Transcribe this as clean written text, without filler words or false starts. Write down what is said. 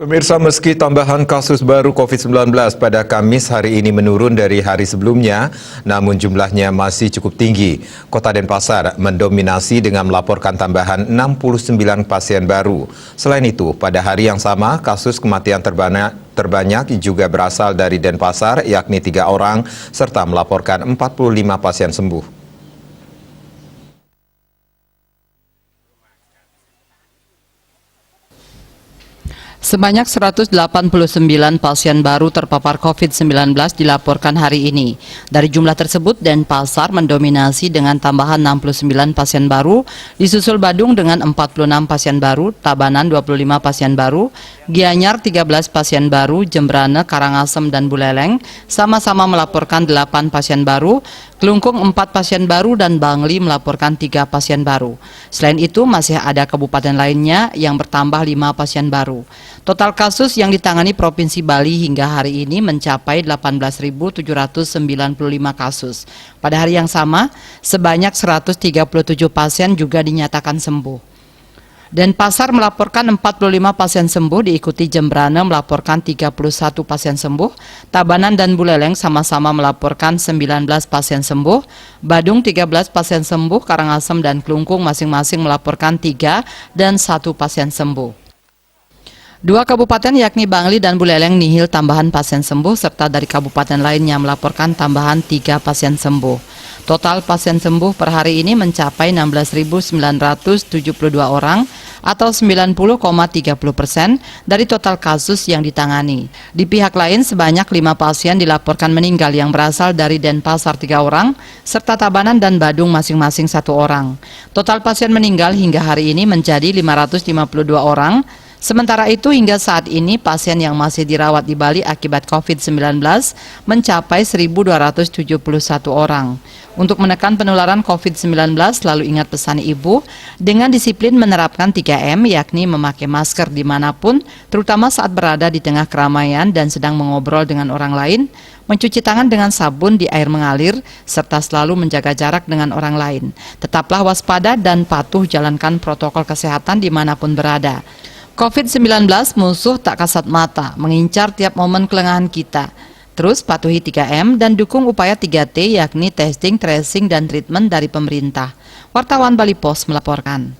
Pemirsa, meski tambahan kasus baru COVID-19 pada Kamis hari ini menurun dari hari sebelumnya, namun jumlahnya masih cukup tinggi. Kota Denpasar mendominasi dengan melaporkan tambahan 69 pasien baru. Selain itu, pada hari yang sama, kasus kematian terbanyak juga berasal dari Denpasar, yakni 3 orang, serta melaporkan 45 pasien sembuh. Sebanyak 189 pasien baru terpapar COVID-19 dilaporkan hari ini. Dari jumlah tersebut, Denpasar mendominasi dengan tambahan 69 pasien baru, disusul Badung dengan 46 pasien baru, Tabanan 25 pasien baru, Gianyar 13 pasien baru, Jembrane, Karangasem, dan Buleleng sama-sama melaporkan 8 pasien baru, Kelungkung 4 pasien baru, dan Bangli melaporkan 3 pasien baru. Selain itu, masih ada kabupaten lainnya yang bertambah 5 pasien baru. Total kasus yang ditangani Provinsi Bali hingga hari ini mencapai 18.795 kasus. Pada hari yang sama, sebanyak 137 pasien juga dinyatakan sembuh. Denpasar melaporkan 45 pasien sembuh, diikuti Jembrane melaporkan 31 pasien sembuh, Tabanan dan Buleleng sama-sama melaporkan 19 pasien sembuh, Badung 13 pasien sembuh, Karangasem dan Kelungkung masing-masing melaporkan 3 dan 1 pasien sembuh. 2 kabupaten yakni Bangli dan Buleleng nihil tambahan pasien sembuh, serta dari kabupaten lainnya melaporkan tambahan 3 pasien sembuh. Total pasien sembuh per hari ini mencapai 16.972 orang atau 90,30% dari total kasus yang ditangani. Di pihak lain, sebanyak 5 pasien dilaporkan meninggal yang berasal dari Denpasar 3 orang, serta Tabanan dan Badung masing-masing 1 orang. Total pasien meninggal hingga hari ini menjadi 552 orang. Sementara itu, hingga saat ini pasien yang masih dirawat di Bali akibat COVID-19 mencapai 1.271 orang. Untuk menekan penularan COVID-19, selalu ingat pesan Ibu dengan disiplin menerapkan 3M, yakni memakai masker dimanapun, terutama saat berada di tengah keramaian dan sedang mengobrol dengan orang lain, mencuci tangan dengan sabun di air mengalir, serta selalu menjaga jarak dengan orang lain. Tetaplah waspada dan patuh jalankan protokol kesehatan dimanapun berada. COVID-19 musuh tak kasat mata, mengincar tiap momen kelengahan kita. Terus patuhi 3M dan dukung upaya 3T, yakni testing, tracing, dan treatment dari pemerintah. Wartawan Bali Pos melaporkan.